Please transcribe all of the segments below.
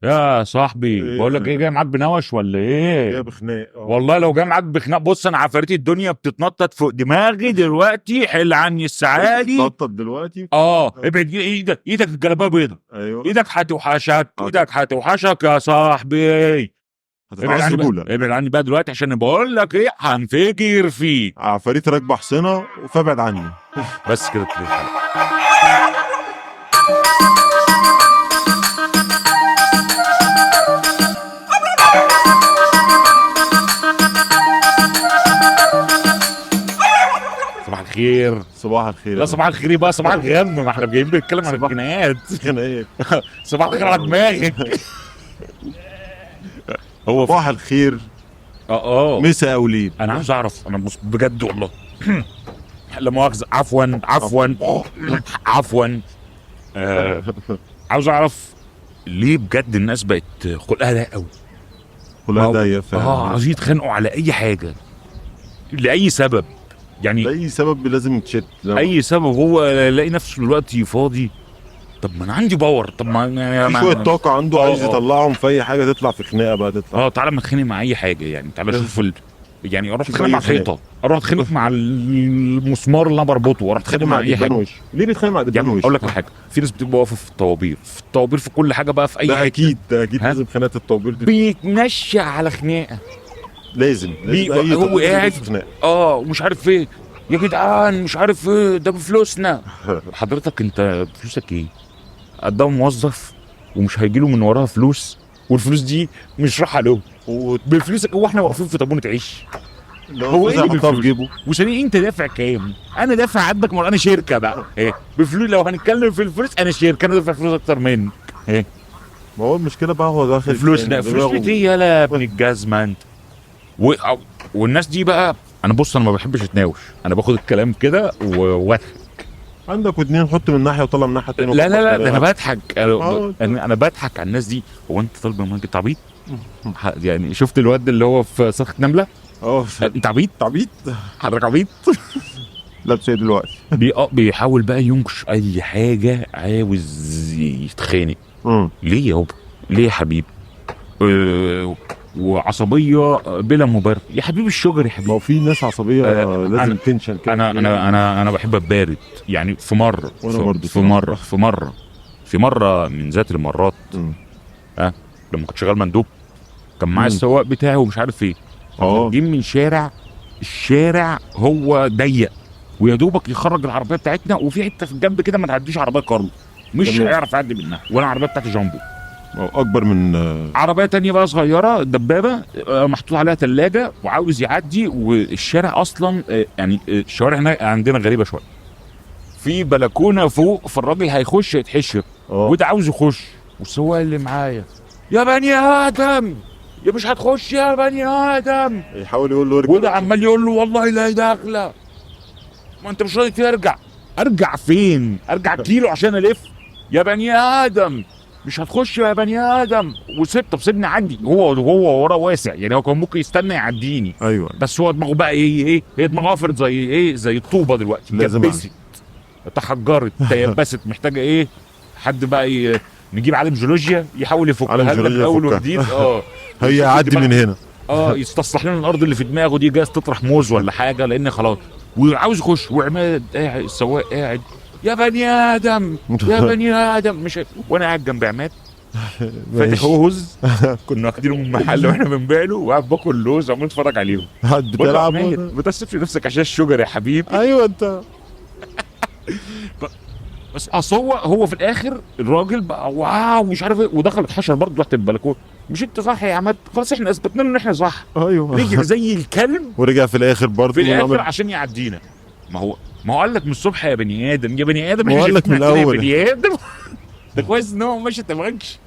يا صاحبي إيه بقول لك ايه، جاي معاك بنوش ولا ايه؟ جاي بخناق والله لو جاي معاك بخناق، بص انا عفاريت الدنيا بتتنطط فوق دماغي دلوقتي، حل عني السعادي. تنطط دلوقتي. ابعد ايدك، ايدك الجلابيه بيضه. ايوه ايدك هتوحشك، حاضر. ايدك هتوحشك يا صاحبي. ابعد هتتعصر عني بقى، رجوله. ابعد عني بقى دلوقتي، عشان بقول لك ايه، هنفجر فيك. عفاريت راكبه حصينه فابعد عني. بس كده تلاقي الحلقة. صباح الخير. صباح الخير. لا صباح الخير إيه بقى، صباح الغم، ما احنا جايين بنتكلم عن صباح- الجنايات. خناقات. صباح الخير على دماغك. هو صباح الخير. مسا اوليد. انا عاوز اعرف، انا بجد والله. لا مؤاخذة، عفوا. عاوز اعرف ليه بجد الناس بقت خلقها ده قوي. كلها ضيقه فعلا. عايزين يتخانقوا على اي حاجه، لاي سبب يعني. لاي سبب لازم يتشت. اي سبب، هو يلاقي نفسه دلوقتي فاضي. طب ما انا عندي باور، طب ما في شويه طاقه عنده عايز آه. يطلعهم في اي حاجه، تطلع في خناقه بقى تطلع. تعالى ما نتخانق مع اي حاجه يعني، تعالى شوف يعني اروح شوف اتخانق أي مع الحيطه، اروح اتخانق مع المسمار اللي انا بربطه، اروح اتخانق مع اي دبان حاجه. وش. ليه بيتخانق مع دبان يعني وش؟ اقول لك على حاجه، في ناس بتبقى واقفه في الطوابير في كل حاجه بقى، في اي ده حاجه اكيد ده اكيد ها؟ لازم خناقه الطوابير دي. بيتنشأ على خناقه. لازم أي هو طوابير قاعد في خناقه. ومش عارف ايه. يا جدعان مش عارف ايه، ده بفلوسنا. حضرتك انت فلوسك ايه؟ قدام موظف ومش هيجيله من وراها فلوس، والفلوس دي مش رايحه له، وبفلوسك. هو احنا واقفين في طابونه عيش؟ هو ايه اللي حطها في بالفلوس؟ جيبه. وثانيا انت دافع كام؟ انا دافع عندك، انا شركه بقى ايه بفلوس. لو هنتكلم في الفلوس، انا شركه، انا دافع فلوس اكتر منك. ايه ما هو المشكله بقى هو داخل الفلوس؟ لا فلوس دي يا ابن الجزمه انت. والناس دي بقى، انا بص انا ما بحبش اتناوش، انا باخد الكلام كده واضحك. عندك ودنين، حط من ناحيه وطلع من ناحيه تانيه. لا ده انا بضحك. آه. انا بضحك على الناس دي. هو انت طالب منك عبيط؟ يعني شفت الواد اللي هو في صرخة نملة؟ انت عبيط؟ تعبيط. حضرتك عبيط؟ لابس ايه دلوقتي؟ بيحاول بقى ينكش اي حاجه، عاوز يتخانق. ليه يا بابا؟ ليه يا حبيبي؟ وعصبيه بلا مبرر يا حبيبي، الشجر يا حبيبي. ما هو في ناس عصبيه لازم تنشن كده. انا بحب اتبارد يعني. في مره وانا برضه في مره من ذات المرات، لما كنت شغال مندوب، كان معايا السواق بتاعي ومش عارف ايه. جايين من الشارع هو ضيق، ويا دوبك يخرج العربيه بتاعتنا، وفي حته في الجنب كده ما تعديش عربيه كارلو، مش هيعرف يعدي منها، وانا العربيه بتاعتي جامبو. اكبر من عربيه تانية بقى صغيره، دبابه محطوط عليها ثلاجه، وعاوز يعدي. والشارع اصلا يعني الشوارع هنا عندنا غريبه شويه، في بلكونه فوق، فالراجل هيخش يتحشر، وده عاوز يخش، والسواق اللي معايا يا بني ادم، يا مش هتخش يا بني ادم، يحاول يقول له ارجع، وده عمال يقول له والله لا داخله. ما انت مش راضي ترجع. ارجع فين؟ ارجع كيلو عشان الف؟ يا بني ادم مش هتخش يا بني ادم. طب سيبني اعدي. هو ورا واسع يعني، هو كان ممكن يستنى يعديني. ايوه بس هو دماغه بقى ايه هي دماغه افرض زي الطوبه دلوقتي، كبست، تحجرت، تيبست، محتاجه ايه؟ حد بقى نجيب عالم جيولوجيا يحاول يفكها لنا من اول وجديد. هي عدي من هنا. يستصلح لنا الارض اللي في دماغه دي، جايز تطرح موز ولا حاجه، لان خلاص. وعاوز يخش، وعماد قاعد، السواق قاعد، يا بني ادم يا بني ادم، مش وانا قاعد جنب عماد فاتح لوز، كنا واخدينه من محل واحنا بنبيع له، وقاعد باكل لوز وعمال اتفرج عليهم. بتلعب ما تسيبش نفسك عشان الشجر يا حبيبي. ايوه انت. بس اصل هو في الاخر الراجل بقى واو مش عارف ايه، ودخل اتحشر برضه تحت البلكونه. مش انت صح يا عماد؟ خلاص احنا اثبتنا له ان احنا صح. ايوه رجع زي الكلب ورجع في الاخر برضه في الاخر عشان يعدينا. ما هو قال لك من الصبح يا بني ادم يا بني ادم، هو قال لك من الاول يا بني ادم. ده كويس ان هو ماشي تمغنش.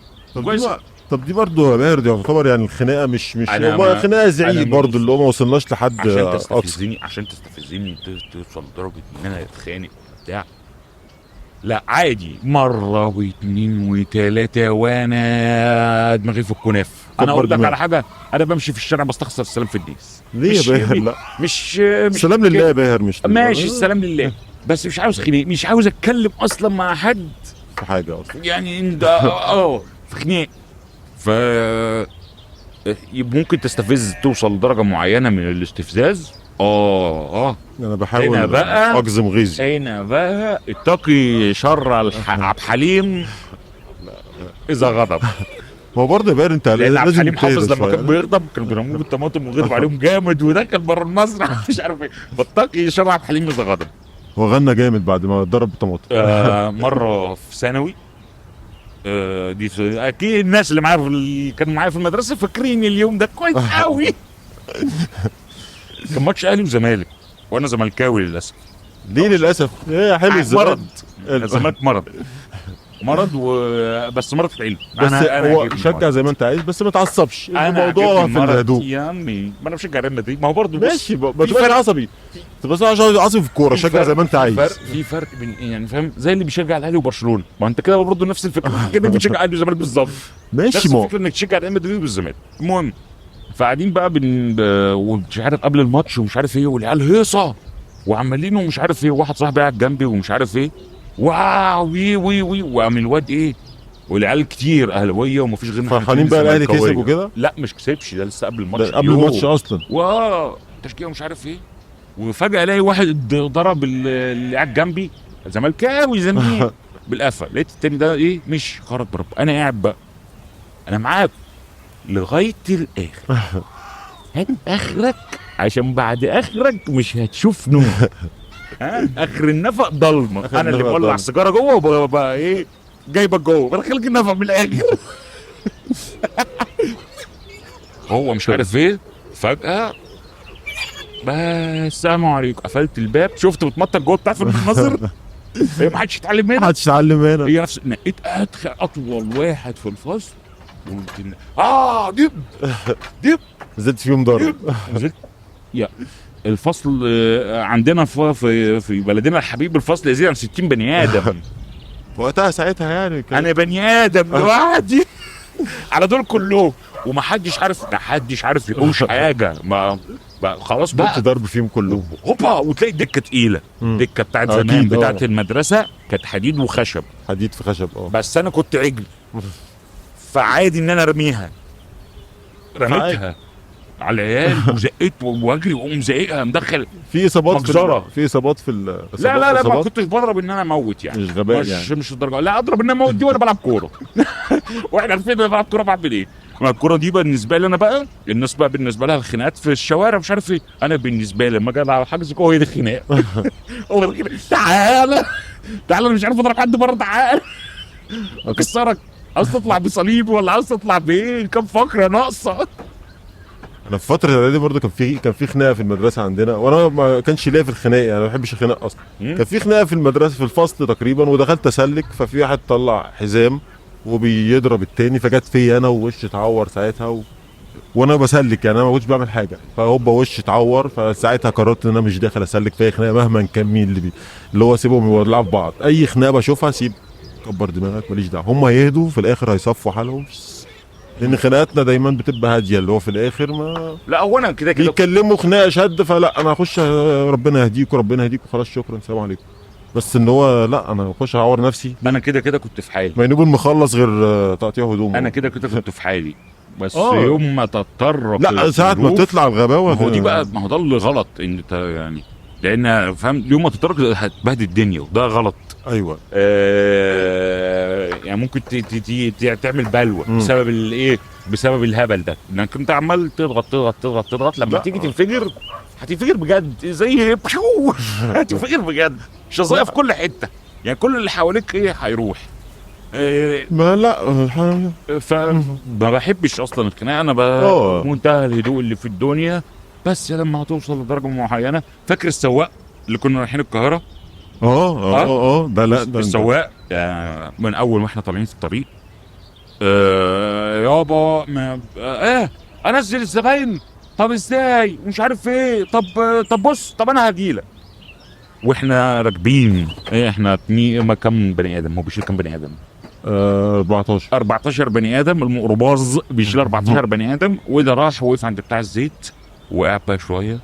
طب دي برضه يا بارد يعتبر يعني الخناقه مش خناقه زعيق برضه، اللي هو ما وصلناش لحد عشان تستفزني توصل لدرجه ان انا اتخانق بتاع. لا عادي، مره واثنين وثلاثه وانا دماغي في الكناف. انا اقول لك على حاجه، انا بمشي في الشارع بستخسر السلام في الناس. ليه يا باهر؟ لا مش السلام لله يا باهر. مش ماشي السلام لله، بس مش عاوز خناق، مش عاوز اتكلم اصلا مع حد في حاجه اصلا يعني. في خناق ف ممكن تستفز، توصل لدرجه معينه من الاستفزاز. انا بحاول هنا بقى اجزم غيظي. هنا بقى اتقي شر عبد الحليم اذا غضب. هو برضه يا بارد انت لان عبد لازم الحليم حافظ تهدى لما كان شوية. بيغضب كانوا بيرموه بالطماطم ويغضب عليهم جامد ودخل بره المسرح مش عارف ايه. فاتقي شر عبد الحليم اذا غضب. هو غنى جامد بعد ما اتضرب بالطماطم. مره في ثانوي، دي اكيد الناس اللي معايا كانوا معايا في المدرسه فاكرين اليوم ده كويس قوي. كان ماتش اهلي وزمالك وانا زملكاوي للاسف. ليه للاسف؟ ايه حلو الزمالك. مرض الزمالك مرض بس مرض في علم. بس هو شجع زي ما انت عايز بس ما تعصبش. الموضوع في الهدوء يا عمي، ما انا بشجع ريال مدريد، ما هو برضه ماشي. ما تبقاش عصبي، بس عصبي في الكوره. شجع زي ما انت عايز. في فرق بين يعني فاهم، زي اللي بيشجع الاهلي وبرشلونه. ما انت كده برضه نفس الفكره كده، بتشجع الاهلي والزمالك بالظبط. ماشي. نفس الفكره انك تشجع ريال مدريد والزمالك. المهم فقاعدين بقى ومش عارف قبل الماتش ومش عارف ايه، والعيال هيصه وعمالين ومش عارف ايه، وواحد صاحبي قاعد جنبي ومش عارف ايه، واو وي وي وي، وقام الواد ايه، والعيال كتير اهلاويه ومفيش غيرنا فرحانين بقى الاهلي كسب وكده. لا مش كسبش، ده لسه قبل الماتش، قبل الماتش اصلا. تشجيع ومش عارف ايه، وفجاه الاقي واحد ضرب اللي قاعد جنبي زملكاوي زميل بالقفا. لقيت التاني ده ايه، مش خرج بره. انا قاعد بقى، انا معاك لغايه الاخر. هات اخرك عشان بعد اخرك مش هتشوف نور. اخر النفق ضلمه. انا اللي بولع السيجاره جوه وبقى ايه، جايبك جوه بدخلك النفق من الاخر. هو مش عارف ايه، فجاه بس السلام عليكم، قفلت الباب، شفت بتمطر جوه بتاع في الناظر. هي ما حدش يتعلم منها، ما حدش يتعلم هنا. هي نفس نقيت اطول واحد في الفصل وقلت دب نزلت فيهم ضرب. نزلت يا الفصل عندنا في بلدنا الحبيب الفصل يزيد عن 60 بني ادم. وقتها ساعتها يعني انا بني ادم لوحدي على دول كلهم، ومحدش عارف يقوش حاجه. ما خلاص بقى ضرب فيهم كلهم. هوبا، وتلاقي الدكه تقيله. الدكه بتاعت زمان بتاعت المدرسه كانت حديد وخشب. حديد في خشب. بس انا كنت عجل، فعادي ان انا ارميها. رميتها على العيال وزقيت واجري واقوم زقيقها مدخل في اصابات مجزرة. في اصابات في لا ما كنتش بضرب ان انا اموت يعني، مش غباء يعني. مش الدرجه، لا اضرب ان انا اموت دي وانا بلعب كوره. واحنا عارفين انا بلعب كوره بعمل ايه. ما الكوره دي بالنسبه لي انا بقى، الناس بقى بالنسبه لها الخناقات في الشوارع مش عارف ايه، انا بالنسبه لي لما اجي العب حجز قوي دي خناق. تعالى انا مش عارف اضرب حد بره، تعالى اكسرك. عاوز تطلع بصليب ولا عاوز تطلع بايه؟ كم فقره ناقصه. انا في فتره الاعدادي برضه كان في خناقه في المدرسه عندنا، وانا ما كانش ليا في الخناق يعني، ما بحبش الخناق اصلا. كان في خناقه في المدرسه في الفصل تقريبا، ودخلت اسلك، ففي واحد طلع حزام وبيضرب التاني، فجت فيا انا ووشي اتعور ساعتها وانا بسلك يعني، انا ما كنتش بعمل حاجه، فهوبا وشي اتعور. فساعتها قررت ان انا مش داخل اسلك في اي خناقه مهما كان مين اللي هو سيبهم يولعوا في بعض. اي خناقه بشوفها سيب، كبر دماغك، ماليش دعوه، هم هيهدوا في الاخر هيصفوا حالهم. لان خناقاتنا دايما بتبقى هاديه، اللي هو في الاخر ما لا هو انا كده بيتكلموا خناقه شد، فلا انا اخش ربنا يهديكوا ربنا يهديكوا خلاص شكرا السلام عليكم. بس ان هو لا انا اخش اعور نفسي. ما انا كده كنت في حالي، ما ينوب مخلص غير تقطيع هدوم. انا كده كنت في حالي. بس يوم ما تتطرق لا ساعه ما بتطلع الغباوه، ما هو دي بقى، ما هو ده اللي غلط ان انت يعني، لان فاهم يوم ما تتطرق هتبهدل الدنيا وده غلط. ايوه يعني ممكن تعمل بلوى بسبب الايه، بسبب الهبل ده، انك انت عمال تضغط لما تيجي تنفجر هتنفجر بجد، زي هتنفجر بجد، شظايا في كل حته يعني، كل اللي حواليك ايه هيروح. ما لا فما بحبش اصلا الخناقه. انا بمنتهى الهدوء اللي في الدنيا، بس لما هتوصل لدرجه معينه. فاكر السواق اللي كنا رايحين القاهره؟ ده لا ده السواق من اول ما احنا طالعين في الطريق، يابا انزل الزباين، طب ازاي مش عارف ايه، طب بص، طب انا هجيلك. واحنا راكبين احنا كم بني ادم، هو بيشيل كم بني ادم؟ 14 بني ادم. الميكروباص بيشيل 14 بني ادم. وده راح وقف عند بتاع الزيت وقعد بقى شويه،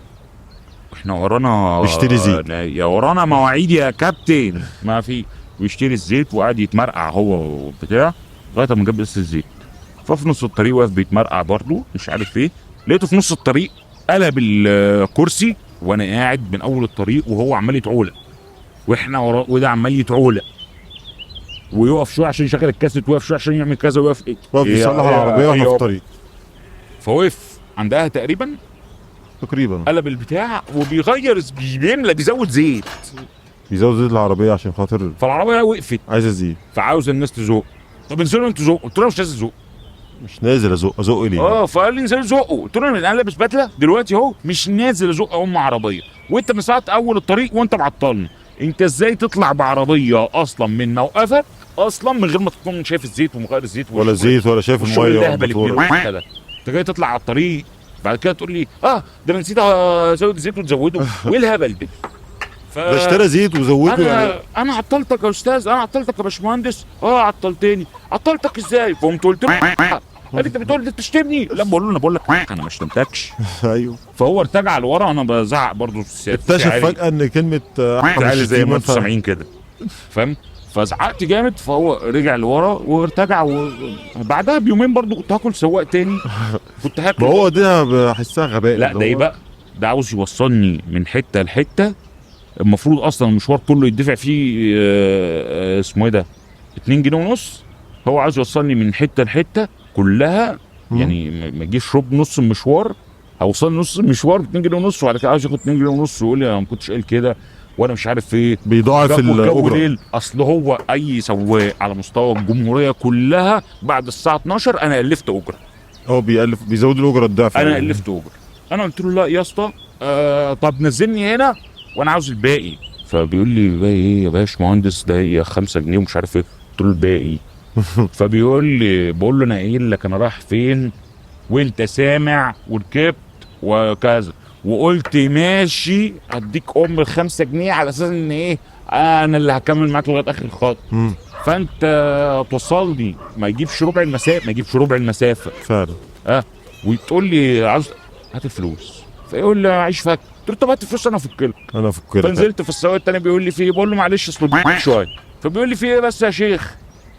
احنا ورانا بيشتري زيت، يا ورانا مواعيد يا كابتن، ما في. ويشتري الزيت وقعد يتمرقع هو وبتاع لغايه ما جاب قصه الزيت. ففي نص الطريق واقف بيتمرقع برضه مش عارف ايه، لقيته في نص الطريق قلب الكرسي وانا قاعد من اول الطريق وهو عمال يتعولق واحنا وراه وده عمال يتعولق ويقف شويه عشان يشغل الكاسيت ويقف شويه عشان يعمل كذا ويقف ايه واقف يصلح العربيه واحنا في الطريق فوقف عندها تقريبا تقريبا، قلب البتاع وبيغير بيملى بيزود زيت بيزود زيت العربيه عشان خاطر فالعربيه وقفت عايز ازيد، فعاوز الناس تزق. طب انزلوا انتوا زقوا، قلت له مش عايز ازق. مش نازل ازق ليه؟ فقال لي انزلوا زقوا، قلت له انا لابس بدله دلوقتي اهو مش نازل ازق عربيه وانت من ساعه اول الطريق وانت معطلني، انت ازاي تطلع بعربيه اصلا من موقفك اصلا من غير ما تكون شايف الزيت ومغير الزيت ولا زيت ولا شايف الميه ولا الموتور. انت جاي تطلع على الطريق بعد كده تقول لي ده انا نسيت ازود الزيت وتزوده وايه الهبل ده؟ ده اشترى زيت وزوده يعني. انا عطلتك يا استاذ، انا عطلتك يا باشمهندس. عطلتني. عطلتك ازاي؟ فقمت قلت له قال لي انت بتقول لي بتشتمني؟ لا بقول له انا بقول لك انا ما شتمتكش. ايوه. فهو ارتجع لورا انا بزعق برضه اكتشف فجاه ان كلمه احمد زي ما انتم سامعين كده فاهم؟ فزعقت جامد فهو رجع لورا وارتجع وبعدها بيومين برضه كنت هاكل سواق تاني كنت هاكل. ما هو ده بحسها غباء. لا ده ايه بقى؟ ده عاوز يوصلني من حته لحته المفروض اصلا المشوار كله يدفع فيه اسمه ايه ده 2 جنيه ونص، هو عاوز يوصلني من حته لحته كلها يعني ما يجيش ربع نص المشوار، هوصل نص المشوار ب 2 جنيه ونص وبعد كده عاوز ياخد 2 جنيه ونص ويقول لي انا ما كنتش قايل كده وانا مش عارف ايه، بيضاعف الاجره. اصل هو اي سواق على مستوى الجمهوريه كلها بعد الساعه 12 انا الفت اجره. هو بيزود الاجره الضعف. انا الفت اجره. انا قلت له لا يا اسطى طب نزلني هنا وانا عاوز الباقي. فبيقول لي باقي ايه يا باشمهندس؟ ده هي 5 جنيه ومش عارف ايه. قلت له الباقي. فبيقول لي بقول له انا قايل لك انا رايح فين وانت سامع وركبت وكذا وقلت ماشي اديك ال5 جنيه على اساس ان ايه انا اللي هكمل معاك لغايه اخر الخط. فانت توصلني ما يجيبش ربع المسافه، ما يجيبش ربع المسافه فعلا. وتقول لي عاوز هات الفلوس، فيقول لي عيش فك. قلت له طب هات الفلوس انا افكلك. فنزلت في السواق التاني بيقول لي في ايه؟ بقول له معلش اصل شويه. فبيقول لي في ايه بس يا شيخ؟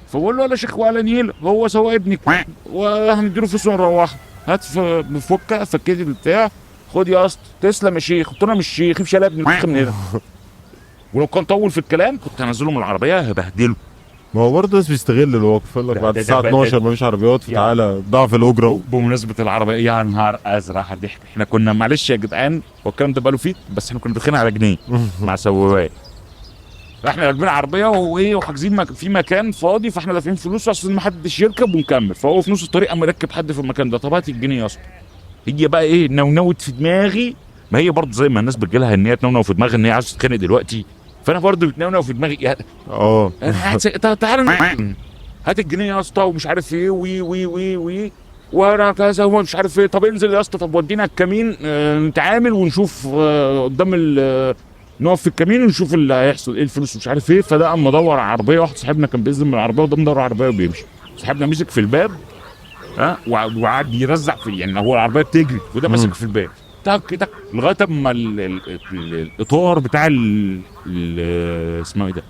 فبقول له ولا شيخ ولا نيل، هو سواق ابنك وهنديله فلوس ونروح. هات فكه فكيت البتاع خد يا اسطى تسلم يا شيخ. قلت له انا مش شيخ امشي يا ابني من هنا. ولو كان طول في الكلام كنت هنزله من العربيه هبهدله. ما هو برضه الناس بيستغل الوقف، يقول لك بعد الساعه 12 مفيش عربيات فتعالى ضعف الاجره. بمناسبه العربيه يا نهار ازرق ضحك. احنا كنا معلش يا جدعان هو الكلام ده بقاله فيه بس احنا كنا داخلين على جنيه مع سواق. احنا راكبين عربيه وايه وحاجزين في مكان فاضي فاحنا دافعين فلوس عشان ما حدش يركب ونكمل. فهو في نص الطريق قام مركب حد في المكان ده. طب هات الجنيه يا اسطى. هي بقى ايه نونوت في دماغي. ما هي برضه زي ما الناس بتجيلها ان هي تنونو في دماغها ان هي عايزه تتخانق دلوقتي، فانا برضه بتنونو في دماغي تعالى هات الجنيه يا اسطى ومش عارف ايه وي وي وي وي وانا كذا ومش عارف ايه. طب انزل يا اسطى، طب ودينا الكمين نتعامل ونشوف قدام نقف في الكمين ونشوف اللي هيحصل ايه الفلوس ومش عارف ايه. فده قام مدور على عربيه، واحد صاحبنا كان بينزل من العربيه وده مدور على عربيه وبيمشي. صاحبنا مسك في الباب وقعد يرزع في يعني هو العربيه بتجري وده ماسك في الباب تك تك لغايه اما الاطار بتاع اسمه ايه ده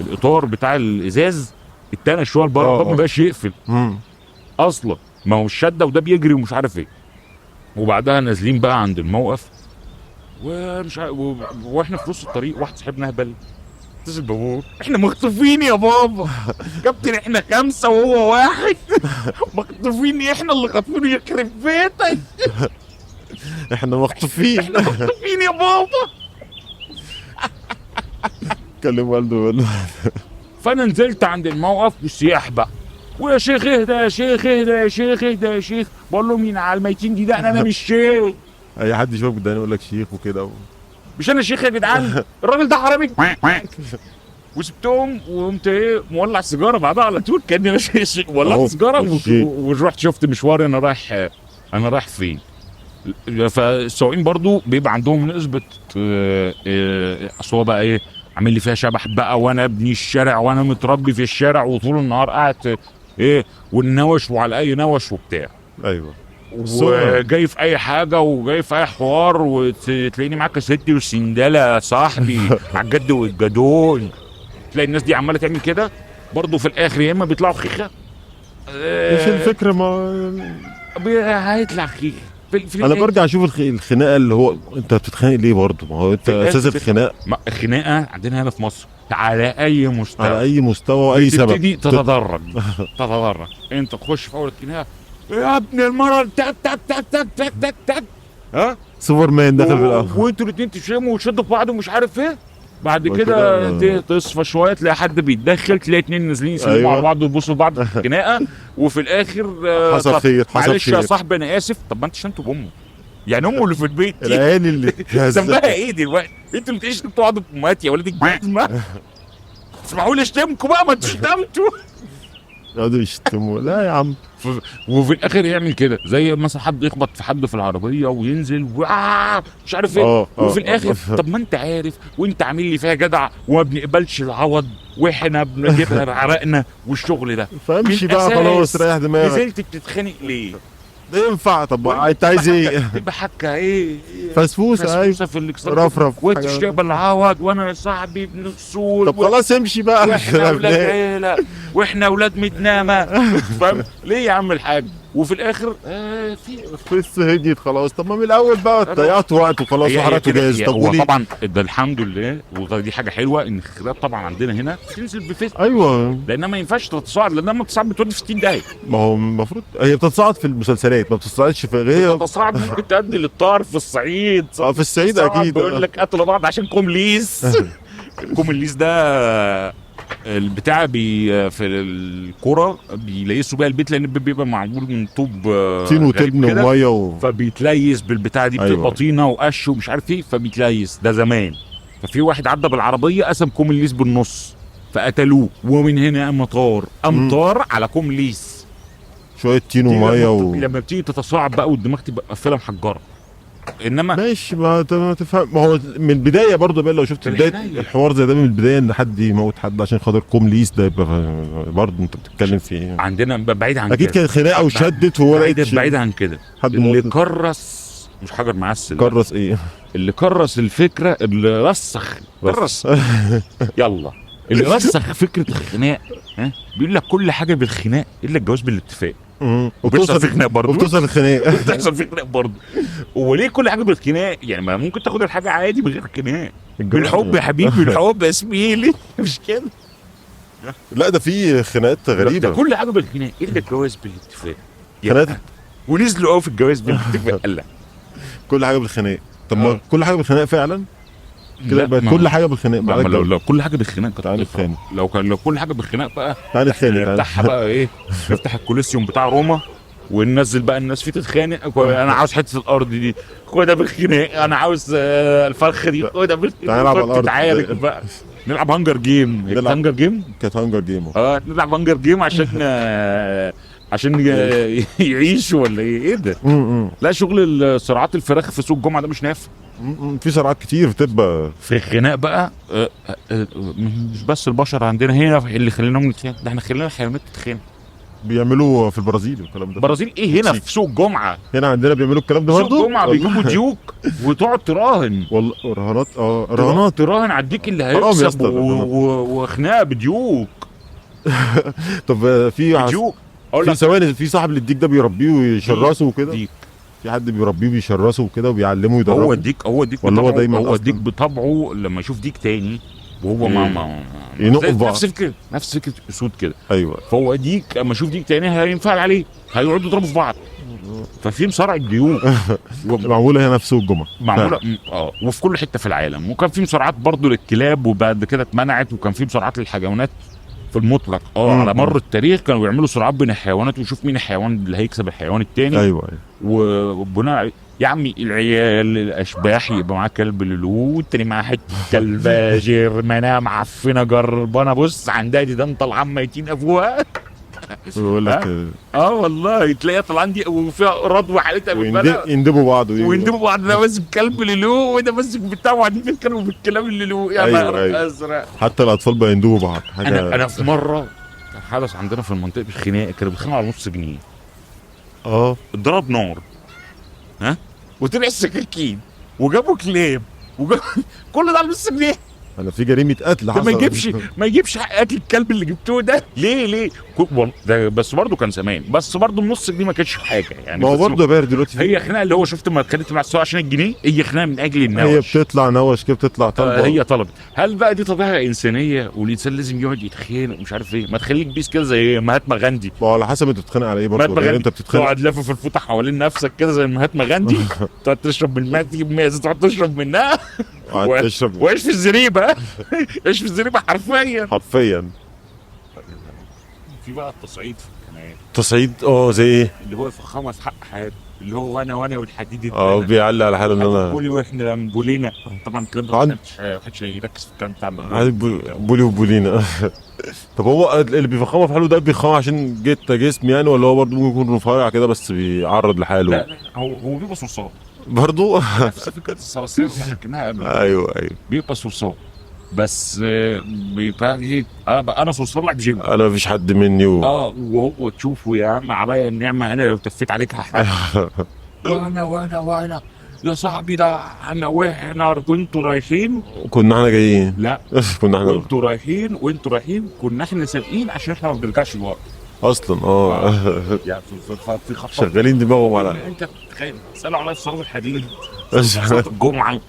الاطار بتاع الازاز التاني شويه لبره ما بقاش يقفل اصلا. ما هو الشده وده بيجري ومش عارف ايه. وبعدها نازلين بقى عند الموقف ومش عارف واحنا في نص الطريق واحد صاحبنا هبل اتصل بابوه احنا مخطوفين يا بابا. كابتن احنا 5 وهو 1 مخطوفين. احنا اللي خاطفينه يخرب بيتك. احنا مخطوفين يا بابا. كلم والده. فانا نزلت عند الموقف بالسياح بقى ويا شيخ اهدى يا شيخ اهدى يا شيخ اهدى يا شيخ. بقول له مين على الميتين دي ده انا مش شيخ. اي حد يشوفك بالدنيا يقول لك شيخ وكده مش انا شيخ يا جدعان. الراجل ده حرامي. وسبتهم وقمت ايه مولع سيجاره بعدها على طول كاني ماشي ولعت سيجاره ورحت شفت مشواري انا رايح فين. فالسواقين برضو بيبقى عندهم نسبه اصل هو بقى ايه عامل لي فيها شبح بقى وانا ابني الشارع وانا متربي في الشارع وطول النهار قاعد ايه والنوش وعلى اي نوش وبتاع. ايوه. وجاي في اي حاجه وجاي في اي حوار وتلاقيني معاك يا ستي والسنداله يا صاحبي على الجد والجدون. تلاقي الناس دي عماله تعمل كده برضه في الاخر يا اما بيطلعوا خيخه مش الفكره ما هيطلع خير انا برجع اشوف الخناقه اللي هو انت بتتخانق ليه برضه؟ ما هو انت اساس الخناق الخناقه عندنا هنا في مصر على اي مستوى، على اي مستوى واي سبب تبتدي تتدرج تتدرج. انت تخش في اول الخناقه يا ابن المره تك تك تك تك تك تك تك، ها سوبر مان دخل في الاخر وانتوا الاثنين تشموا وتشدوا في بعض ومش عارف ايه. بعد كده تصفى شويه تلاقي حد بيتدخل، تلاقي اتنين نازلين يسلموا على بعض ويبصوا لبعض في الخناقه، وفي الاخر حصل خير حصل معلش خير. يا صاحبي انا اسف. طب ما انت شنتوا بامه، يعني امه اللي في البيت دي العيال اللي ذنبها ايه دلوقتي؟ انتوا اللي تعيشوا تقعدوا بامهات يا ولاد الجزمه. اسمعوا لي اشتمكوا بقى، ما انتوا شتمتوا. يقعدوا يشتموا لا يا عم. وفي الاخر يعمل كده زي مثلا حد يخبط في حد في العربيه وينزل مش عارف ايه. وفي الاخر طب ما انت عارف وانت عامل لي فيها جدع وما بنقبلش العوض واحنا بنجيبها بعرقنا والشغل ده، فامشي بقى خلاص ريح دماغك. نزلت بتتخانق ليه؟ ده ينفع؟ طب انت عايز ايه؟ تبقى حكه ايه؟ فسفوسه ايوه في الاكسار رفرف وانت مش تقبل العوض وانا يا صاحبي ابن اصول. طب خلاص امشي بقى. واحنا اولاد عيله واحنا اولاد متنامه. فاهم ليه يا عم الحاج؟ وفي الاخر قصه هديت خلاص. طب ما من الاول بقى ضيعت وقت وخلاص وحرقت جاز. طب هو طبعا ده الحمد لله ودي حاجه حلوه ان الخناقات طبعا عندنا هنا تنزل بفيس. ايوه لانها ما ينفعش تتصاعد، لانها لما بتصاعد بتودي في 60 دقايق. ما هو المفروض هي بتتصاعد في المسلسلات ما بتصاعدش في غير تتصاعد ممكن تؤدي للطار في الصعيد. في الصعيد اكيد بيقول لك قتلوا بعض عشان كومليس. الكومليس ده البتاع في الكرة بيليسوا بيها البيت، لان البيت بيبقى معمول من طوب طين وتبن وميه فبيتليس بالبتاع دي. بتبقى أيوة. طينه وقش ومش عارف ايه فبيتليس. ده زمان. ففي واحد عدى بالعربيه قسم كومليس بالنص فقتلوه، ومن هنا امطار على كومليس شويه طين وميه لما بتيجي تتصاعد بقى والدماغ تبقى مقفله محجره. انما ماشي ما تفهم. ما هو من البدايه برضه بقى لو شفت بدايه الحوار زي ده من البدايه ان حد يموت حد عشان خاطر كومليس ده يبقى برضه انت بتتكلم في ايه؟ عندنا بعيد عن اكيد كانت خناقه وشدت وهو بعيد عن كده. اللي كرس مش حجر معسل. كرس ايه؟ اللي كرس الفكره، اللي رسخ يلا اللي رسخ فكره الخناق. ها بيقول لك كل حاجه بالخناق الا الجواز بالاتفاق. وبتحصل في خناق برضه. وبتوصل الخناق. بتحصل في خناق برضه. وليه كل حاجه بالخناق؟ يعني ما ممكن تاخد الحاجه عادي من غير خناق. بالحب يا حبيبي، بالحب يا زميلي. مش كده؟ لا ده في خناقات غريبه. ده كل حاجه بالخناق الا الجواز بالاتفاق. خناقات ونزلوا قوي في الجواز بالاتفاق. قال لك كل حاجه بالخناق. طب ما كل حاجه بالخناق فعلا كده بقت كل حاجه بالخناق. لو كل حاجه بالخناق تعالى نتخانق. لو كل حاجه بالخناق بقى تعالى نتخانق. نفتحها بقى ايه؟ نفتح الكوليسيوم بتاع روما وننزل بقى الناس فيه تتخانق. انا عاوز حته الارض دي خدها بالخناق، انا عاوز الفرخه دي خدها بالخناق. تعالى نلعب على الارض. تعارك بقى نلعب هانجر جيم. هانجر جيم كانت هانجر جيم. نلعب هانجر جيم عشان يعيشوا ولا ايه ده؟ لا شغل الصراعات الفراخ في سوق الجمعه ده مش نافع. في صراعات كتير بتبقى في الخناق بقى. مش بس البشر عندنا هنا اللي خليناهم نتخانق، ده احنا خلينا الحيوانات تتخانق. بيعملوه في البرازيل والكلام ده. البرازيل ايه هنا في سوق الجمعه؟ هنا عندنا بيعملوا الكلام ده برضه. سوق الجمعه بيجيبوا ديوك وتقعد تراهن. والله رهانات. رهانات تراهن على الديك اللي هيكسب وخناقه بديوك. طب في ديوك في ثواني. في صاحب للديك ده بيربيه ويشرسه وكده. في حد بيربيه وبيشرسه وكده وبيعلمه يدربه. هو الديك ولا هو دايما هو الديك بطبعه لما يشوف ديك تاني وهو ينقف نفس فكره الاسود كده. ايوه. فهو ديك اما يشوف ديك تاني هينفعل عليه، هيقعدوا يضربوا في بعض. ففي مصارعه ديوك معموله هنا في سوق الجمعه. معموله وفي كل حته في العالم. وكان في مصارعات برضه للكلاب وبعد كده اتمنعت. وكان في مصارعات للحيوانات في المطلق. على مر التاريخ كانوا بيعملوا صراعات بين الحيوانات ويشوف مين الحيوان اللي هيكسب الحيوان التاني. ايوه. وبناء يا عمي العيال الاشباح يبقى معاه كلب لولو والتاني معاه حته كلبه جرمانه معفنه جربانه. بص عندها دي ده انت العم ميتين ابوها. بيقول لك والله تلاقيها طالعه دي وفيها رضوى حالتها بالبلد. يندبوا بعض ده ماسك كلب لولو وده ماسك بتاع وقاعدين بيتكلموا بالكلام اللولو. يا نهار ازرق. حتى الاطفال بقى يندبوا بعض. انا في مره كان حدث عندنا في المنطقه بالخناقه. كانوا بيتخانقوا على نص جنيه. اتضرب نار. وطلع السكاكين وجابوا كلاب كل ده على نص جنيه. انا في جريمه قتل ده حصلت. ما يجيبش حق اكل الكلب اللي جبتوه ده ليه ده بس برضه كان زمان، بس برضه النص دي ما كانتش حاجه يعني. ما هو بس برضه بار دلوقتي هي خناقه اللي هو شفت ما اتخانقت مع السواق عشان الجنيه، هي خناقه من اجل هي النوش. بتطلع نوش كده، بتطلع طالبه. هي طلبت. هل بقى دي طبيعه انسانيه والانسان لازم يقعد يتخانق ومش عارف ايه؟ ما تخليك بيس كده زي مهاتما غاندي. ما هو على حسب انت بتتخانق على ايه برضه، مهاتما يعني غاندي انت بتتخانق تقعد لافف في الفوطه حوالين نفسك كده زي مهاتما غاندي، تقعد تشرب من الماء، تجيب ميز تقعد تشرب منها قاعد تشرب وعيش في الزريبه. عيش في الزريبه حرفيا. حرفيا. في بقى التصعيد في القناه تصعيد زي ايه؟ اللي هو فخامه في حق حياته، اللي هو وانا والحديد بيعلق على حاله ان انا بولي واحنا بولينا. طبعا الكلام ده ما حدش هيركز في الكلام بتاع عادي بولي وبولينا. طب هو اللي بيفخمه في حاله ده بيفخمه عشان جسم يعني، ولا هو برضه ممكن يكون رفيع كده بس بيعرض لحاله؟ لا هو بيبقى صرصار برضه. نفس فكره الصراصير كانها قبل. ايوه بيبقى صرصار بس بيبقى ايه، انا صرصار لك جيم. انا مفيش حد مني وهو تشوفه يا عم عليا النعمه، انا لو تفيت عليك هحرق. وانا يا صاحبي ده انا واحنا كنتوا رايحين. كنا احنا جايين. لا كنا احنا وانتوا رايحين كنا احنا سابقين عشان احنا ما بنرجعش لورا اصلا. يعني في خطوه شغالين دماغهم على انت تخيل سالوا عليا في صلاه الحديد، صلاه الجمعه.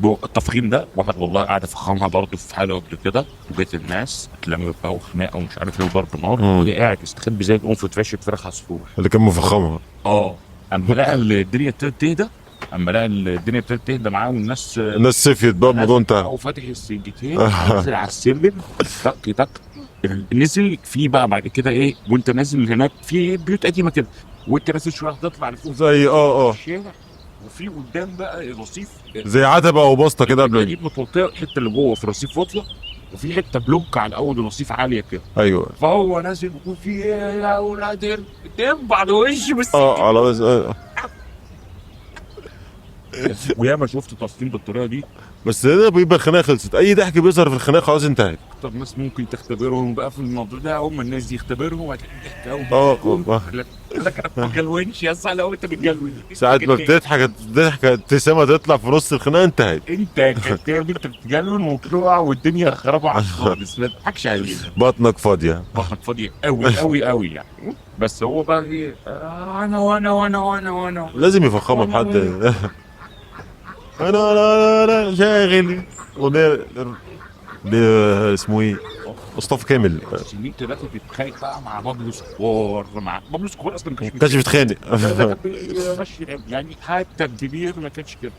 التفخيم ده واحد والله قاعد افخمها برضه في حاله قبل كده، وجيت الناس اتلموا بقى وخناقه ومش عارف ايه وضرب نار، وجي قاعد يستخبي زي القنفذ فاشل فراخ عصفور اللي كان مفخمها. اما لقى الدنيا ابتدت تهدى، معاه والناس سفيت بقى، الموضوع انتهى. وفاتح السنجتين نزل على السلم تك تك، نزل فيه بقى بعد كده ايه، وانت نازل هناك في بيوت قديمه كده، وانت نازل شويه هتطلع لفوق زي الشارع، وفي قدام بقى الرصيف زي عتبه او بسطه كده قبل دي متوطيه، الحته اللي جوه في الرصيف واطيه، وفي حته بلوك على اول الرصيف عاليه كده. ايوه. فهو نازل بيقول في ايه يا اولاد بعد وش بس على بس وياما شفت تصميم بالطريقه دي، بس ده بيبقى الخناقه خلصت. اي ضحك بيظهر في الخناقه خلاص انتهت. اكتر ناس ممكن تختبرهم بقى في الموضوع ده هم الناس دي، يختبرهم وهتضحك لك انا بتجلونش يا صاحبي، لو انت بتجلون ساعة ما بتضحك ابتسامه تطلع في نص الخناقه انتهت. انت بتتجلون وبتقع والدنيا خرابه خالص، ما تضحكش علينا. بطنك فاضيه قوي قوي قوي يعني. بس هو بقى ايه، انا لازم يفخمها بحد. انا شاغل اسمه ايه، مصطفى كامل. سنين ثلاثه بيتخانق بقى مع بابلو سكوار. بابلو سكوار اصلا ما كانش بيتخانق. يعني حتى الكبير ما كانش كده.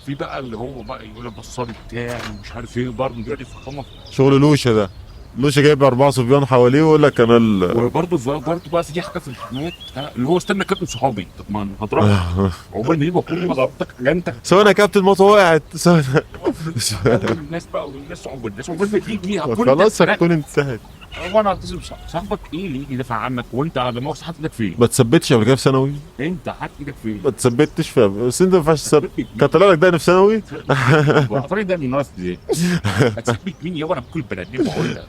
في بقى اللي هو بقى يقول البصاري بتاعي ومش عارف ايه، برضه بيقعد يفخمها. شغل لوشه ده، لوشه جايب 4 صبيان حواليه ويقول لك انا وبرضه بقى في حاجه في الخناقات اللي هو استنى كابتن صحابي. طب ما انا هضربك عقبال ما يبقى كل ما ضربتك انت ثواني يا كابتن الموتور وقعت. الناس بقى والناس عقبال ما تيجي خلاص هتكون انتهت. وانا هتصل صاحبك ايه اللي يجي يدافع عنك وانت على مؤاخذه حاطط ايدك فين؟ ما تثبتش قبل كده في ثانوي؟ انت حاطط ايدك فين؟ ما تثبتش فاهم، بس انت ما ينفعش تثبت. كان طلع لك ده في ثانوي؟ الطريق ده من ناقص دي. هتثبت مين يابا؟ انا بكل بني ادمين بقول لك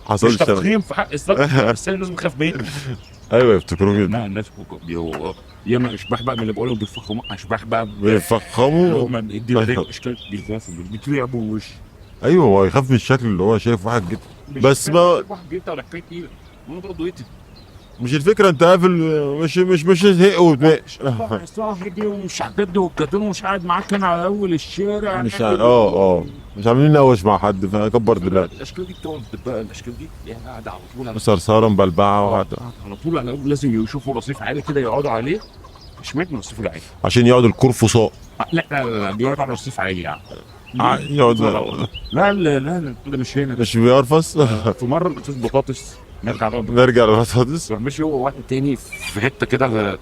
حصلش مش تفخيم في حق الصدق، بس انا لازم اخاف منه. ايوه يفتكروا كده. لا الناس ياما اشباح بقى من اللي بقولهم بيفخموا، اشباح بقى بيفخموا. هم يدي اشكال بيخافوا بيترعبوا وش. ايوه هو يخاف من الشكل اللي هو شايف واحد جدا، بس ما واحد جدا ولا حكايه ايه، وانا برضه ايه مش الفكره انت قافل، مش زهق وتناقش. صاحبي ومش حقد وبجد ومش قاعد معاك انا على اول الشارع مش مش عاملين نوش مع حد فكبر دلوقتي. الاشكال دي بتقعد بقى، الاشكال دي يعني قاعده على طول صرصاره مبلبعه على طول لازم يشوفوا رصيف عالي كده يقعدوا عليه. اشمعنى الرصيف العالي؟ عشان يقعد القرفصاء. لا بيقعد على رصيف عالي يعني. يقعد لا ده مش هنا، مش بيرفص. في مره رصيف بطاطس، نرجع للبطاطس. ماشي هو واحد تاني في حته كده،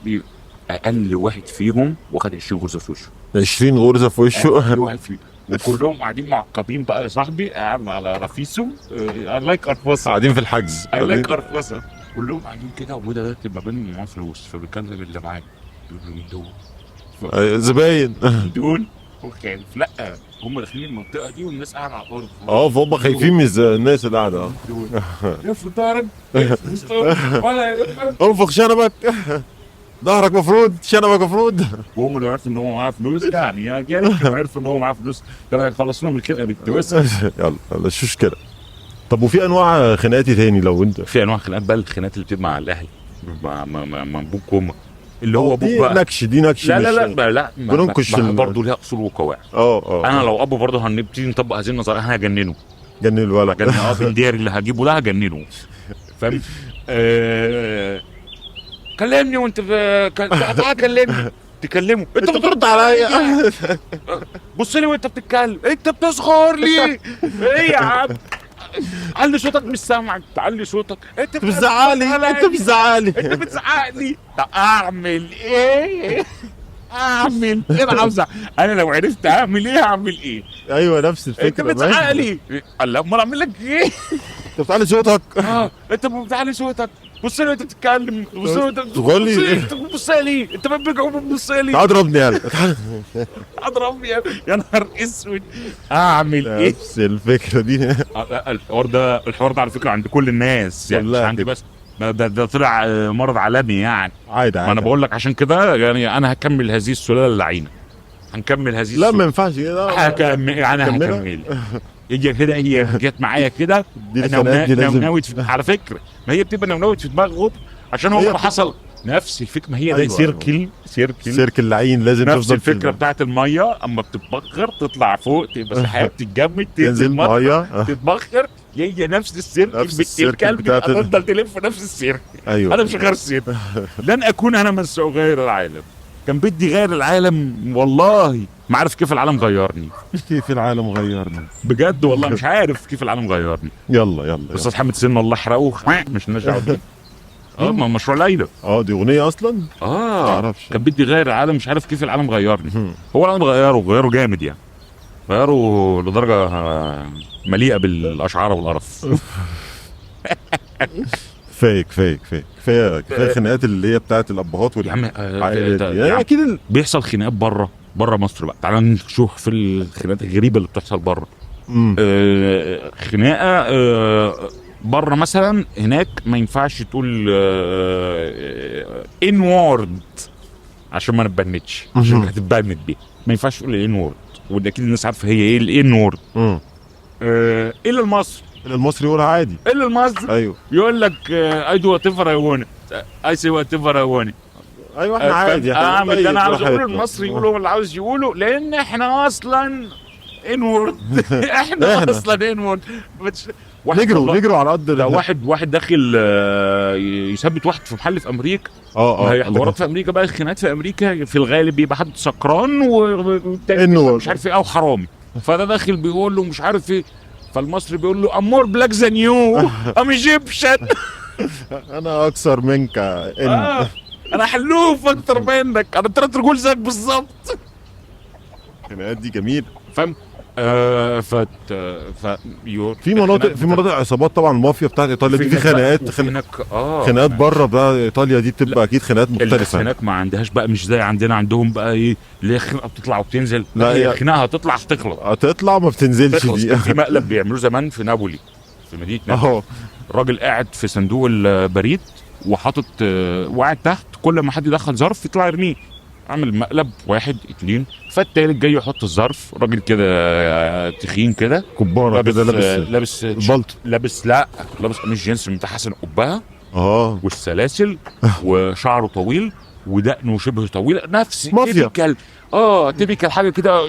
اقل واحد فيهم واخد 20 غرزه في وشه. 20 غرزه في وشه. واحد فيهم وكلهم قاعدين معقبين بقى يا صاحبي، قاعد على رفيسه. لايك ارفصه قاعدين في الحجز. لايك ارفصه كلهم قاعدين كده، وده ده تبقى بينهم معاه فلوس، فبيكلم اللي معاه بيقول له مين دول؟ زباين دول وخايف. لا هم داخلين المنطقه دي والناس قاعده على الارض. فهم خايفين من الناس اللي قاعده. افطر ولا انفخ شنبك. ظهرك مفروض، شنبك مفروض. وهم لو عرفوا ان هو معاه فلوس يعني يا جاري، لو عرفوا ان هو معاه فلوس كانوا هيخلصوا من كده بالتويست. يلا شو مشكله. طب وفي انواع خناقات تاني لو انت؟ في انواع خناقات بقى، الخناقات اللي بتبقى مع الاهل، مع ابوك وامك، اللي هو ابوك دي بقى نكش، دي نكش. لا لا مش- لا لا بننكش برضه ليها اصول وقواعد. اه انا لو ابو برضه هنبتدي نطبق هذه النظريه، انا هجننه. جنن الولد. بندير اللي هجيبه ده هجننه، فاهم؟ كلمني وانت تعال كلمني، تكلمه انت بترد عليا، بص لي وانت بتتكلم، انت بتصغر لي ايه يا عم؟ علي صوتك مش سامعك، تعلي صوتك، انت بتزعلي، انت بتزعلي. انت بتزعقلي. طب اعمل ايه؟ اعمل ايه؟ انا عاوز انا لو عرفت اعمل ايه هعمل ايه؟ ايوه نفس انت الفكره. بتزعقلي. الله، امال اعمل لك ايه؟ انت بتعلي صوتك. انت بتعلي صوتك، بص لي وانت بتتكلم، بص لي وانت تقول لي بص لي انت بتبص لي، تعال اضربني يلا. اضربني يا نهار اسود. اعمل ايه؟ نفس الفكره دي. الحوار ده على فكره عند كل الناس يعني، مش والله عندي كده. بس. ده طلع مرض عالمي يعني. عادي ما انا بقول لك عشان كده يعني، انا هكمل هذه السلاله اللعينه، هنكمل هذه لا ما ينفعش كده. انا كملها. هكمل. هي كده، هي جت معايا كده. دي الخناقات دي لازم. نونوت على فكره، ما هي بتبقى نونوت في دماغهم عشان هو هي اللي حصل نفس الفكره. ما هي ده أيوة، سيركل سيرك اللعين لازم نفس تفضل الفكره بتاعت الميه، اما بتتبخر تطلع فوق تبقى سحاب، تتجمد تنزل تنزل ميه ميه. تتبخر. هي نفس السيركل، نفس بنت السيركل الكلب بتاعت هتفضل تلف نفس السيركل. ايوه انا مش غير السيركل. لن اكون انا من سأغير العالم. كان بدي غير العالم والله ما عارف كيف العالم غيرني، كيف العالم غيرنا. بجد والله مش عارف كيف العالم غيرني. يلا استاذ حامد سن الله يحرقه، مش نرجع ما مشروع ليلى. دي اغنيه اصلا. معرفش. كان بدي غير العالم، مش عارف كيف العالم غيرني. هو العالم غيره جامد يعني، غيره لدرجه مليئه بالاشعار والقرف. فيك كفايه خناقات اللي هي بتاعت الابهات يا عم والعائلات دي. يا يعني عم اكيد بيحصل خناقات بره مصر بقى. تعال نشوف في الخناقات الغريبه اللي بتحصل بره. خناقه بره مثلا، هناك ما ينفعش تقول ان وورد عشان ما نتبنتش، عشان هتتبنت بيها. ما ينفعش تقول ان وورد، وده اكيد الناس عارفه هي ايه الان وورد. الا المصري، المصري يقولها عادي. الا المصري ايوه يقول لك اي دو وات ايفر اي وانت، اي سي وات ايفر اي وانت. ايوه احنا عادي. اعمل انا عاوز اقول المصري يقولوا اللي عاوز يقوله، لان احنا اصلا انورد. احنا اصلا انورد. نجروا على قد ده واحد داخل يثبت واحد في محل في امريكا. هي حوارات في امريكا بقى، الخناقات في امريكا في الغالب بيبقى حد سكران والتاني مش عارف ايه او حرامي، فده داخل بيقول له مش عارف ايه، فالمصري بيقول له امور بلاك ذان يو ام ايجيبشن. انا اكثر منك انا حلوف اكتر منك، انا 3 رجول زيك بالظبط. الخناقات دي جميل، فاهم؟ في مناطق عصابات طبعا، المافيا بتاعت ايطاليا دي في خناقات بره بقى. ايطاليا دي بتبقى اكيد خناقات مختلفه. هناك ما عندهاش بقى، مش زي عندهم بقى ايه اللي هي خناقه بتطلع وبتنزل. لا هي خناقه هتطلع هتطلع ما بتنزلش دي. في مقلب بيعملوه زمان في نابولي، في مدينه نابولي. الراجل قاعد في صندوق البريد وحاطط وقاعد تحت، كل ما حد يدخل ظرف يطلع يرميه. عامل مقلب 1 2، فالتالت جاي يحط الظرف، راجل كده تخين كده كبارة كده لابس بلط، لابس قميص جينز من تحت حسن قبها والسلاسل وشعره طويل ودقنه شبه طويل، نفس تيبيكال تيبيكال حاجه كده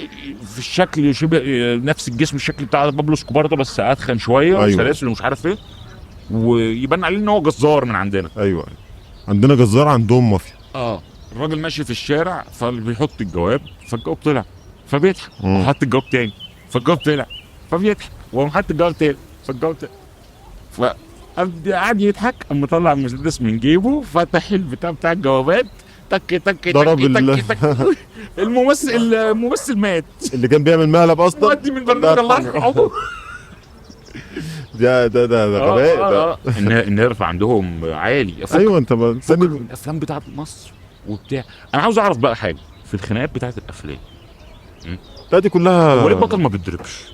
في الشكل، شبه نفس الجسم، الشكل بتاع بابلو اسكوبار ده بس اتخن شويه. أيوة. وسلاسل ومش عارف ايه، ويبان عليه ان هو جزار من عندنا. ايوه عندنا جزار، عندهم مافيا. الراجل ماشي في الشارع فبيحط الجواب، فالجواب طلع فبيضحك، وحط الجواب تاني فالجواب طلع فبيضحك، وقام حط الجواب تاني فالجواب طلع، فقعد يضحك، قام مطلع المسدس من جيبه، فتح البتاع بتاع الجوابات، تك تك تك ضرب تك تك. الممثل مات، اللي كان بيعمل مقلب اصلا ودي من برنامج الله يرحمه. ده غباء. النرف عندهم عالي. ايوه انت مستني الافلام بتاعت مصر وبتاع. انا عاوز اعرف بقى حاجه في الخناقات بتاعت الافلام. لا دي كلها هو ليه البطل ما بيتضربش؟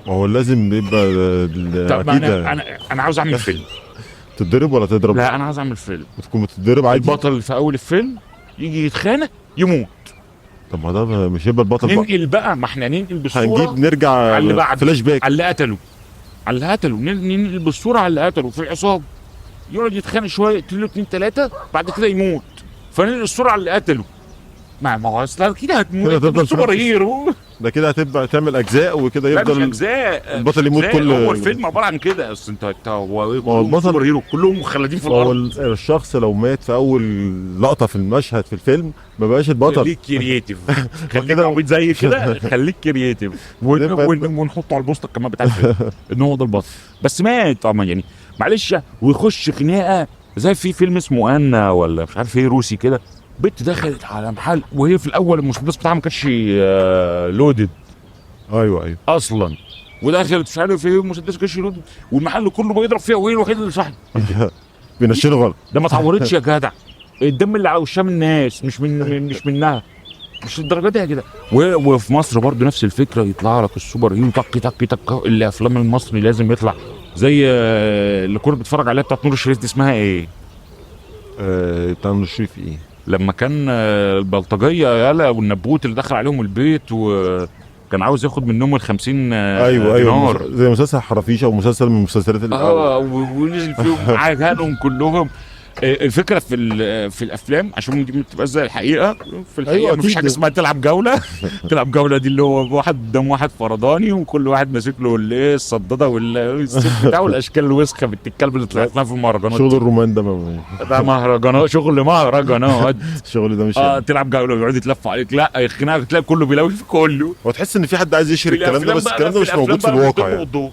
ما هو لازم يبقى طب انا عاوز اعمل فيلم تتضرب ولا تضرب؟ لا انا عايز اعمل فيلم بتكون بتتضرب عادي. البطل اللي في اول الفيلم يجي يتخانق يموت، طب ما ده مش هيبقى البطل بقى. ننقل بقى، ما احنا ننقل بالصوره هنجيب نرجع على اللي بعد، فلاش باك. على اللي قتله، على اللي قتله، ننقل بالصوره على اللي قتله في العصابه، يقعد يتخانق شويه، يقتله 2 3 بعد كده يموت، فننقل الصوره على اللي قتله. ما هو اصلا كده هتموت، كده هتفضل سوبر تنفس. هيرو. ده كده هتبقى تعمل اجزاء وكده لا مش يفضل اجزاء، البطل مش يموت أجزاء، كل- هو الفيلم عباره عن كده. اصل انت هو البطل- سوبر هيرو كلهم مخلدين في هو الارض. الشخص لو مات في اول لقطه في المشهد في الفيلم ما بقاش البطل. خليك كرييتيف، خليك كده- عبيط زي كده، خليك كرييتيف، ونحطه على البوستر كمان بتاع الفيلم ان هو ده البطل. بس مات طبعا يعني، معلش، ويخش خناقه زي في فيلم اسمه انا ولا مش عارف ايه روسي كده، بنت دخلت على محل وهي في الاول المسدس بتاعها ما كانش لودد ايوه اصلا، ودخلت مش عارف ايه المسدس ما كانش لودد، والمحل كله بيضرب فيها وهي الوحيده اللي صح. بينشنوا غلط. ده ما اتعورتش يا جدع، الدم اللي على وشها من الناس مش منها، مش الدرجه دي يا جدع. وفي مصر برضو نفس الفكره، يطلع لك السوبر هيرو طق طق طق. الافلام المصري لازم يطلع زي اللي كنت بتفرج عليها بتاعت نور الشريف دي، اسمها ايه؟ بتاع نور الشريف ايه؟ لما كان البلطجيه يالا والنبوت اللي دخل عليهم البيت وكان عاوز ياخد منهم ال 50 ايوه دينار. زي مسلسل حرافيش او مسلسل من المسلسلات ونزل فيهم عاجلهم كلهم. الفكره في الافلام عشان دي ما بتبقاش زي الحقيقه، في الحقيقه أيوة مفيش أكيد. حاجه اسمها تلعب جوله. تلعب جوله دي اللي هو واحد قدام واحد فرداني، وكل واحد ماسك له الصداده والسيف بتاعه والاشكال الوسخه بنت الكلب اللي طلعت لها في المهرجانات. شغل الرومان ده ده مهرجانات، شغل مهرجانات. الشغل ده مش تلعب جوله ويقعد يتلف عليك، لا يخنقك تلاقي كله بيلاوي في كله. وتحس ان في حد عايز يشري الكلام ده، بس الكلام ده مش الأفلام موجود في بقى الواقع بيضربوا يعني. الضوء.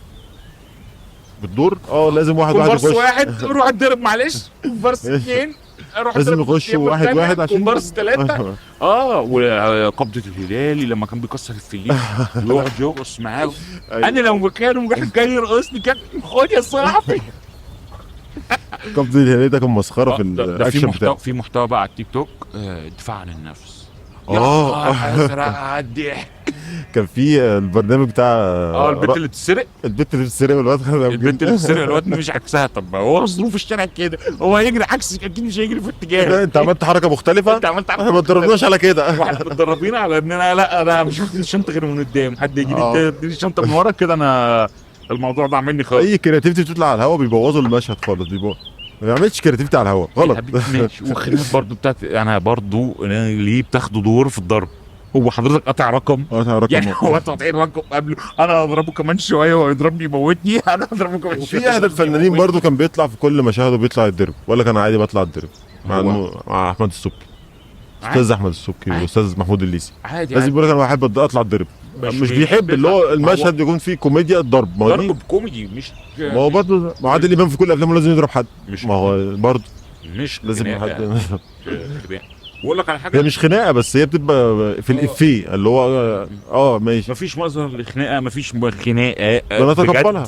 بالدور لازم واحد كومبارس يخش. واحد روح اتضرب، معلش كومبارس اثنين روح لازم اتضرب يخش التيمة واحد التانية، واحد عشان كومبارس ثلاثه. وقبضه الهلالي لما كان بيكسر الفليس ويقعد يرقص معاه. انا لو مكانه جاي يرقصني كان خد يا صاحبي. قبض الهلالي ده كان مسخره في ده في الاكشن محتوى، بتاعه. في محتوى بقى على التيك توك، دفاع عن النفس. ازرق على الضحك. كان في البرنامج بتاع البنت اللي بتسرق، البنت اللي بتسرق والواد البنت اللي بتسرق الواد مش عكسها. طب ما هو ظروف الشارع كده، هو هيجري عكس اكيد، مش هيجري في اتجاه. انت عملت حركه مختلفه. انت عملت احنا ما اتدربناش على كده. واحنا متدربين على ان انا مش واخد الشنطه غير من قدام، حد يجي يديني الشنطه من ورا كده، انا الموضوع ده عاملني خالص. اي كرياتيفيتي بتطلع على الهوا بيبوظوا المشهد خالص. ما بيعملش كرياتيفيتي على الهوا غلط. ماشي. والخناقات برضو بتاعت انا برضو ليه بتاخدوا دور في الضرب؟ هو حضرتك قاطع رقم؟ يعني هو قاطعين رقم قبله، انا اضربه كمان شويه ويضربني يموتني، انا اضربه كمان شويه. وفي احد الفنانين برضو كان بيطلع في كل مشاهده بيطلع يتضرب، ولا كان عادي بطلع اتضرب مع احمد السبكي، استاذ احمد السبكي واستاذ محمود الليثي. عادي لازم يقول لك انا بحب اطلع اتضرب، مش بيحب اللي هو المشهد يكون فيه كوميديا الضرب. ضرب بكوميدي مش ما هو برضه عادل امام في كل افلامه لازم يضرب حد، مش ما هو برضه مش لازم حد. بقول لك على حاجه، هي مش خناقه، بس هي بتبقى في الافيه اللي هو ماشي. مفيش مظهر لخناقه، مفيش خناقه بنتقبلها.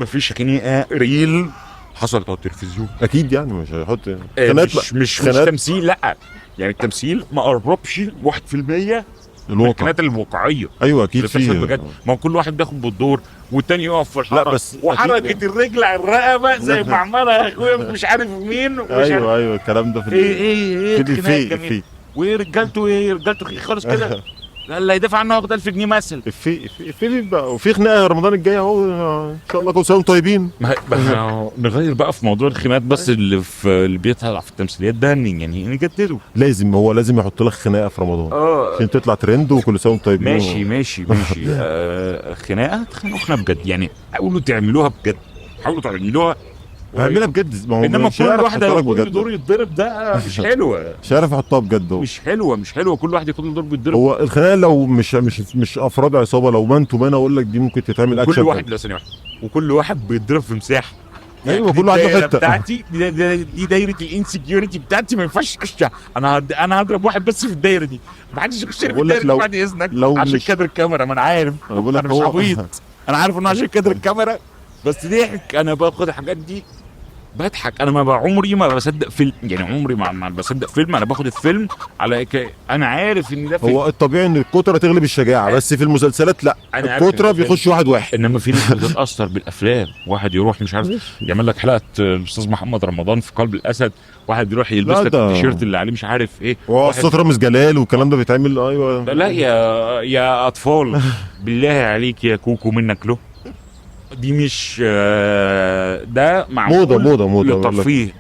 مفيش خناقه ريل حصلت على التلفزيون اكيد يعني مش هيحط خناقات. مش تمثيل، لا يعني التمثيل ما قربش 1% الواقع، الخناقات الواقعيه. ايوه اكيد في بجد، ما هو كل واحد بياخد بالدور والتاني يقف في الحركه. لا بس وحركه الرجل على الرقبه زي ما عملها اخويا مش عارف مين ايوه الكلام ده في ايه في الفي رجالته خالص كده. اللي هيدافع عنه واخد 1000 جنيه مثلا. وفي خناقه رمضان الجاي اهو ان شاء الله، كل سنه وانتم طيبين. نغير بقى في موضوع الخناقات، بس اللي بيطلع في التمثيليات ده يعني نجدده. لازم يحط لك خناقه في رمضان عشان تطلع ترند وكل سنه وانتم طيبين. ماشي خناقه تخانقوا بجد يعني، حاولوا تعملوها بجد، حاولوا تعملوها هعملها بجد. ما هو انما كل واحد هياخد بجد دور يتضرب، ده مش حلوه. مش عارف احطها بجد. مش حلوه كل واحد ياخد دور بيتضرب. هو الخناقه لو مش افراد عصابه، لو مان تو مان اقول لك دي ممكن تتعمل اكشن. كل واحد لا ثانيه واحده، وكل واحد بيتضرب في مساحه. ايوه كل واحد له حته بتاعتي دي دايره الانسكيورتي بتاعتي، ما ينفعش اخشها. انا هضرب واحد بس في الدايره دي، ما حدش يخش لي في الدايره بعد اذنك، عشان كادر الكاميرا. ما انا عارف، انا مش عبيط، انا عارف انه عشان كادر الكاميرا، بس ضحك. انا باخد الحاجات دي بضحك. انا ما عمري ما بصدق فيلم، يعني عمري ما بصدق فيلم. انا باخد الفيلم على انا عارف ان ده فيلم. هو الطبيعي ان الكتره تغلب الشجاعه، بس في المسلسلات لا، أنا عارف الكتره إن الفيلم- بيخش واحد واحد. انما في ناس بتتاثر بالافلام، واحد يروح مش عارف يعمل لك حلقه الاستاذ محمد رمضان في قلب الاسد، واحد يروح يلبس لا لك ده- التيشيرت اللي عليه مش عارف ايه، واحد- وقصة رامز جلال والكلام ده بيتعمل، ايوه. لا يا اطفال بالله عليك يا كوكو منك له، دي مش ده معمول موضة للترفيه.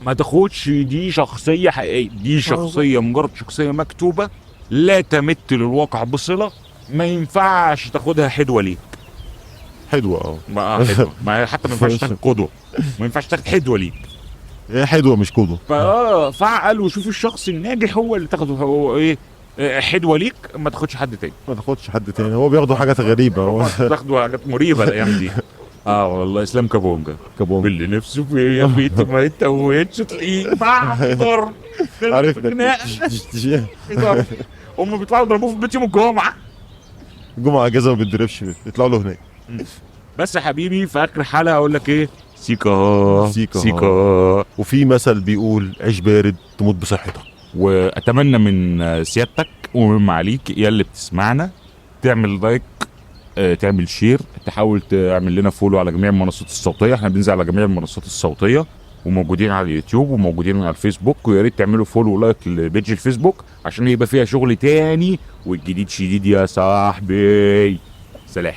ما تاخدش دي شخصيه حقيقيه، دي شخصيه مجرد شخصيه مكتوبه لا تمت للواقع بصله، ما ينفعش تاخدها حدوه ليك. حدوه ما حدوه، ما حتى ما ينفعش تاخد قدوه، ما ينفعش تاخد حدوه ليك. هي حدوه مش قدوه. فعقل وشوف الشخص الناجح هو اللي تاخده، هو ايه حدوه ليك، ما تاخدش حد تاني. ما تاخدش حد تاني، هو بياخدوا حاجات غريبه هو. تاخدوا حاجات مريبه الايام دي. والله اسلام كابونجا كابونجا باللي نفسه فيه يا بيت ما يتوهتش تلاقيه بعطر عرفنا. هم بيطلعوا يضربوه في بيت يوم الجمعه. الجمعه اجازه ما بتدربش، يطلعوا له هناك. بس يا حبيبي في اخر حلقه اقول لك ايه، سيكا سيكا. سيكا. وفي مثل بيقول عيش بارد تموت بصحتك. واتمنى من سيادتك ومن معاليك يا اللي بتسمعنا تعمل لايك، تعمل شير، تحاول تعمل لنا فولو على جميع المنصات الصوتيه. احنا بننزل على جميع المنصات الصوتيه وموجودين على اليوتيوب وموجودين على الفيسبوك، ويا ريت تعملوا فولو ولايك لبيج الفيسبوك عشان يبقى فيها شغل تاني والجديد شديد يا صاحبي. سلام.